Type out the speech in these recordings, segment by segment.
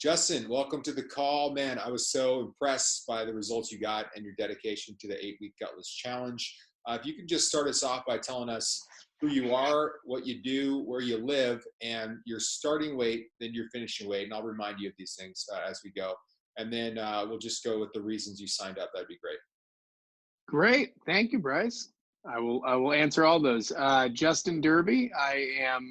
Justin, welcome to the call. Man, I was so impressed by the results you got and your dedication to the 8-week gutless challenge. If you could just start us off by telling us who you are, what you do, where you live, and your starting weight, then your finishing weight, and I'll remind you of these things as we go. And then we'll just go with the reasons you signed up. That'd be great. Great. Thank you, Bryce. I will answer all those. Justin Derby. I am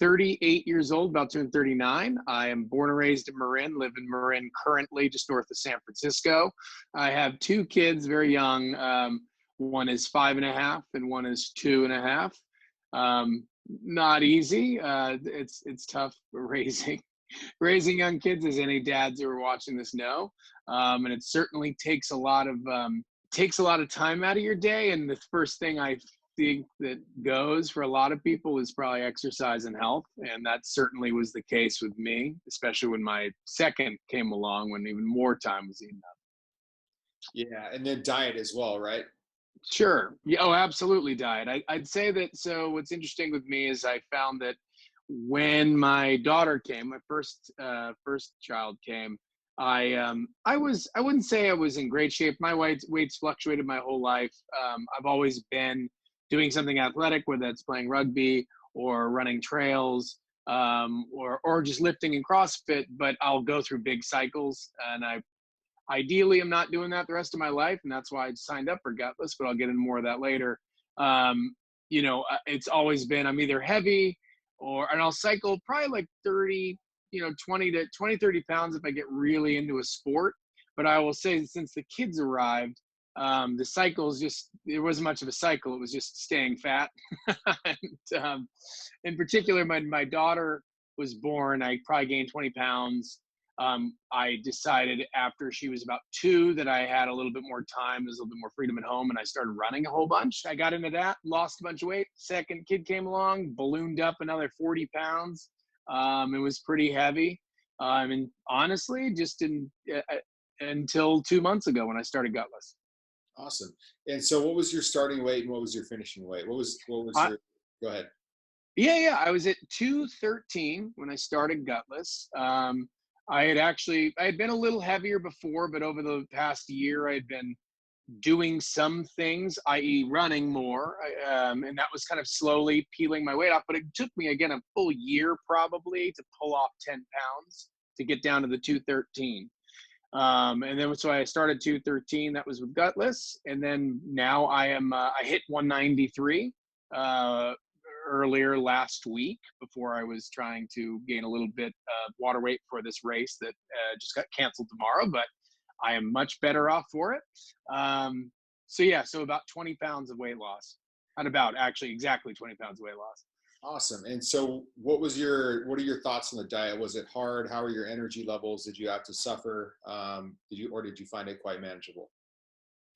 38 years old, about to turn 39. I am born and raised in Marin, live in Marin currently, just north of San Francisco. I have two kids, very young. One is 5.5 and one is 2.5. Not easy. It's tough raising young kids, as any dads who are watching this know. And it certainly takes a lot of time out of your day. And the first thing I think that goes for a lot of people is probably exercise and health. And that certainly was the case with me, especially when my second came along, when even more time was eaten up. Yeah, and then diet as well, right? Sure. Yeah. Oh, absolutely. Diet. I'd say that. So what's interesting with me is I found that when my daughter came, my first child came, I wouldn't say I was in great shape. My weight's fluctuated my whole life. I've always been doing something athletic, whether that's playing rugby or running trails, or just lifting and CrossFit. But I'll go through big cycles, and ideally I'm not doing that the rest of my life, and that's why I signed up for Gutless. But I'll get into more of that later. It's always been I'm either heavy and I'll cycle probably like 30, 30 pounds if I get really into a sport. But I will say, since the kids arrived, the cycles there wasn't much of a cycle. It was just staying fat. And, in particular, my daughter was born, I probably gained 20 pounds. I decided after she was about 2 that I had a little bit more time, there's a little bit more freedom at home, and I started running a whole bunch. I got into that, lost a bunch of weight. Second kid came along, ballooned up another 40 pounds. It was pretty heavy. And honestly, until 2 months ago when I started Gutless. Awesome. And so what was your starting weight and what was your finishing weight? What was your, go ahead. Yeah. I was at 213 when I started Gutless. I had been a little heavier before, but over the past year, I had been doing some things, i.e. running more. And that was kind of slowly peeling my weight off. But it took me, again, a full year probably to pull off 10 pounds to get down to the 213. And then so I started 213. That was with Gutless. And then now I hit 193 earlier last week, before I was trying to gain a little bit of water weight for this race that just got canceled tomorrow, but I am much better off for it. So about 20 pounds of weight loss. Exactly 20 pounds of weight loss. Awesome. And so what are your thoughts on the diet? Was it hard? How are your energy levels? Did you have to suffer? Did you find it quite manageable?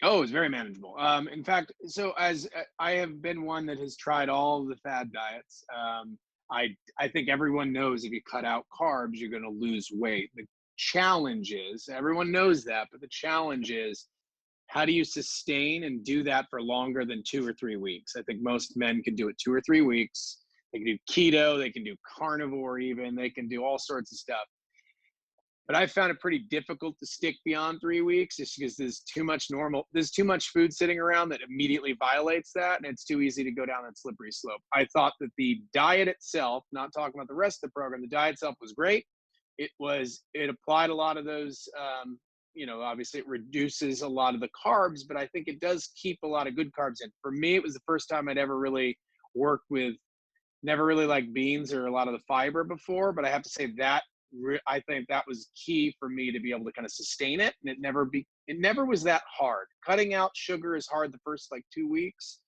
Oh, it's very manageable. In fact, so as I have been one that has tried all the fad diets, I think everyone knows if you cut out carbs, you're going to lose weight. The challenge is, everyone knows that, but the challenge is, how do you sustain and do that for longer than 2 or 3 weeks? I think most men can do it 2 or 3 weeks. They can do keto, they can do carnivore even, they can do all sorts of stuff. But I found it pretty difficult to stick beyond 3 weeks, just because there's too much food sitting around that immediately violates that, and it's too easy to go down that slippery slope. I thought that the diet itself, not talking about the rest of the program, the diet itself was great. It applied a lot of those, obviously it reduces a lot of the carbs, but I think it does keep a lot of good carbs in. For me, it was the first time I'd ever really worked with, never really liked beans or a lot of the fiber before, but I have to say that I think that was key for me to be able to kind of sustain it. And it never was that hard. Cutting out sugar is hard the first 2 weeks.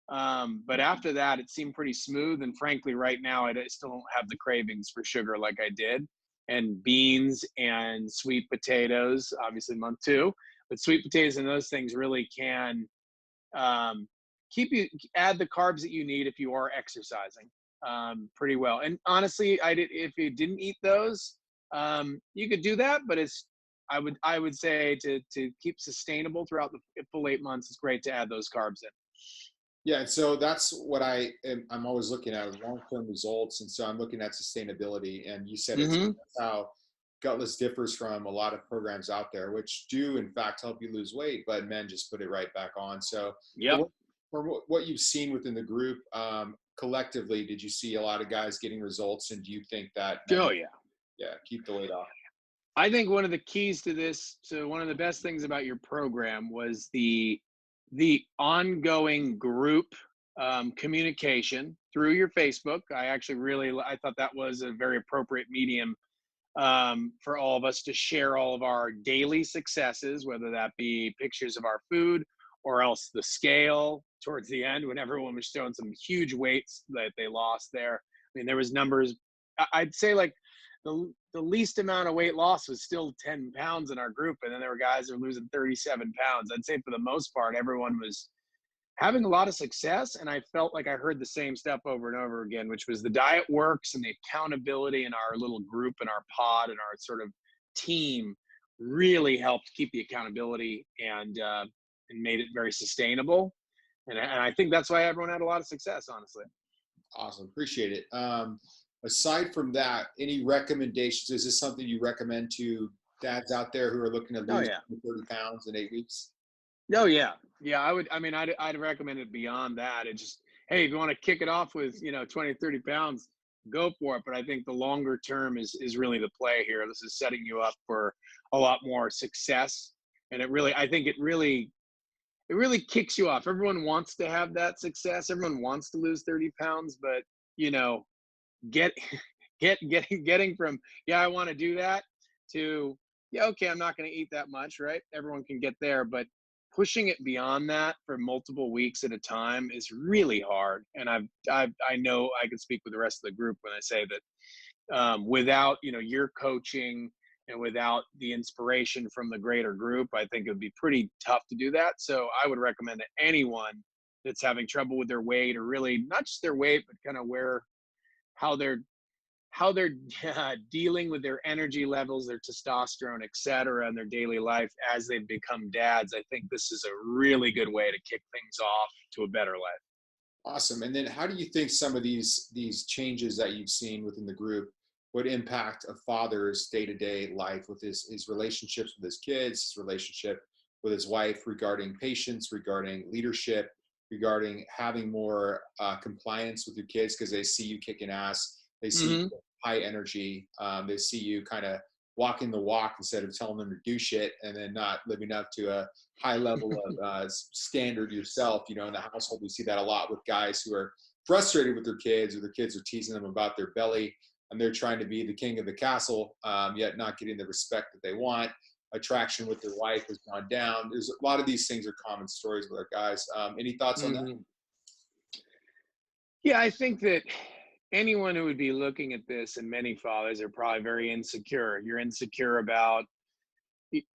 But after that, it seemed pretty smooth. And frankly, right now, I still don't have the cravings for sugar like I did. And beans and sweet potatoes, obviously month 2, but sweet potatoes and those things really can add the carbs that you need if you are exercising pretty well. And honestly, if you didn't eat those, you could do that, but I would say to keep sustainable throughout the full 8 months, it's great to add those carbs in. Yeah, and so that's what I'm always looking at, long-term results, and so I'm looking at sustainability. And you said it's how Gutless differs from a lot of programs out there, which do in fact help you lose weight, but men just put it right back on. So, Yep. for what you've seen within the group, collectively, did you see a lot of guys getting results? And do you think that men, Oh yeah. yeah, keep the weight off? I think one of the keys to this, so one of the best things about your program was the ongoing group communication through your Facebook. I thought that was a very appropriate medium for all of us to share all of our daily successes, whether that be pictures of our food or else the scale towards the end when everyone was showing some huge weights that they lost there. I mean, there was numbers. I'd say like the least amount of weight loss was still 10 pounds in our group, and then there were guys that were losing 37 pounds. I'd say for the most part, everyone was having a lot of success, and I felt like I heard the same stuff over and over again, which was the diet works, and the accountability in our little group and our pod and our sort of team really helped keep the accountability and made it very sustainable. And I think that's why everyone had a lot of success, honestly. Awesome. Appreciate it. Aside from that, any recommendations? Is this something you recommend to dads out there who are looking to Oh lose yeah. 30 pounds in 8 weeks? Oh yeah. Yeah, I would. I mean, I'd recommend it beyond that. It just, hey, if you want to kick it off with 20, 30 pounds, go for it. But I think the longer term is really the play here. This is setting you up for a lot more success, and I think it really kicks you off. Everyone wants to have that success. Everyone wants to lose 30 pounds, but you know, get getting from, yeah, I want to do that, to, yeah, okay, I'm not going to eat that much, right? Everyone can get there, but pushing it beyond that for multiple weeks at a time is really hard. And I know I can speak with the rest of the group when I say that without your coaching and without the inspiration from the greater group, I think it would be pretty tough to do that. So I would recommend that anyone that's having trouble with their weight, or really not just their weight, but kind of how they're how they're dealing with their energy levels, their testosterone, et cetera, in their daily life as they become dads. I think this is a really good way to kick things off to a better life. Awesome. And then how do you think some of these changes that you've seen within the group would impact a father's day-to-day life with his relationships with his kids, his relationship with his wife, regarding patience, regarding leadership, regarding having more compliance with your kids because they see you kicking ass, they see Hmm. high energy, they see you kind of walking the walk instead of telling them to do shit and then not living up to a high level of standard yourself. In the household, we see that a lot with guys who are frustrated with their kids, or their kids are teasing them about their belly, and they're trying to be the king of the castle, yet not getting the respect that they want. Attraction with their wife has gone down. There's a lot of these things are common stories with our guys. Any thoughts on that? Hmm. Yeah, I think that anyone who would be looking at this, and many fathers, are probably very insecure. You're insecure about,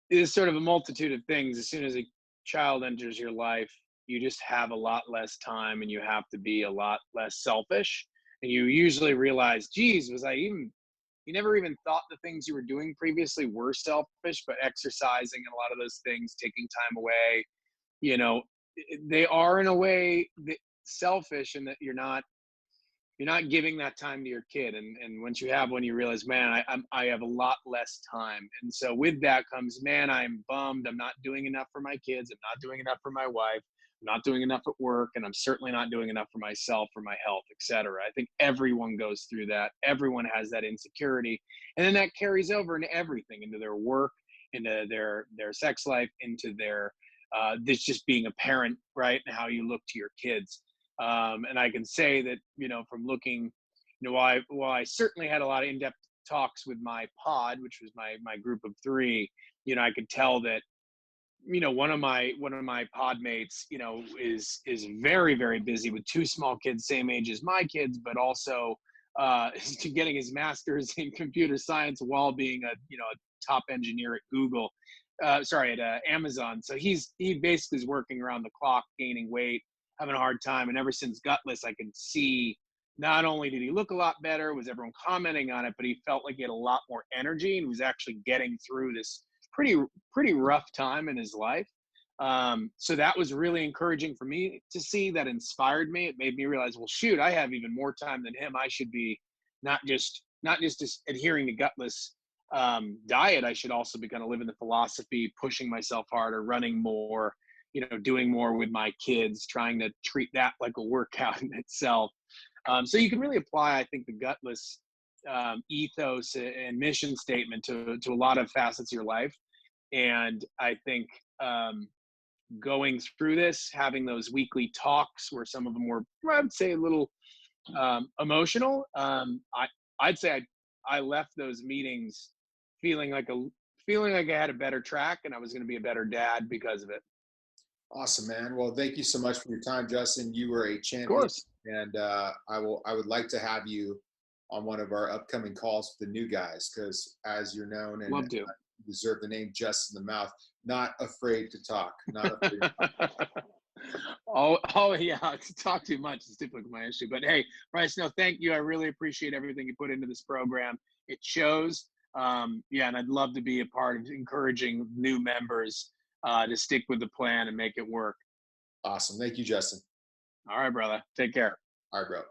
there's sort of a multitude of things. As soon as a child enters your life, you just have a lot less time, and you have to be a lot less selfish. And you usually realize, geez, you never even thought the things you were doing previously were selfish, but exercising and a lot of those things, taking time away, you know, they are in a way selfish, in that you're not giving that time to your kid. And once you have one, you realize, man, I have a lot less time. And so with that comes, man, I'm bummed. I'm not doing enough for my kids. I'm not doing enough for my wife. I'm not doing enough at work. And I'm certainly not doing enough for myself, for my health, etc. I think everyone goes through that. Everyone has that insecurity. And then that carries over into everything, into their work, into their sex life, into their this just being a parent, right? And how you look to your kids. And I can say that, from looking, while I certainly had a lot of in-depth talks with my pod, which was my group of three, I could tell that, one of my pod mates, is very, very busy with two small kids, same age as my kids, but also to getting his master's in computer science while being a top engineer at Google, sorry, at Amazon. So he basically is working around the clock, gaining weight, having a hard time. And ever since Gutless, I could see, not only did he look a lot better, was everyone commenting on it, but he felt like he had a lot more energy and was actually getting through this pretty rough time in his life. So that was really encouraging for me to see. That inspired me. It made me realize, well, shoot, I have even more time than him. I should be not just adhering to Gutless diet, I should also be kind of living the philosophy, pushing myself harder, running more, doing more with my kids, trying to treat that like a workout in itself. So you can really apply, I think, the gutless ethos and mission statement to a lot of facets of your life. And I think going through this, having those weekly talks where some of them were, I would say, a little emotional. I'd say I left those meetings feeling like I had a better track and I was going to be a better dad because of it. Awesome, man. Well, thank you so much for your time, Justin. You were a Of champion, course. and I would like to have you on one of our upcoming calls with the new guys, because as you're known and Love to. you deserve the name Justin the Mouth. Not afraid to talk. Not afraid to talk. Oh yeah, to talk too much is typically my issue. But hey, Bryce, no, thank you. I really appreciate everything you put into this program. It shows. Yeah, and I'd love to be a part of encouraging new members to stick with the plan and make it work. Awesome. Thank you, Justin. All right, brother. Take care. All right, bro.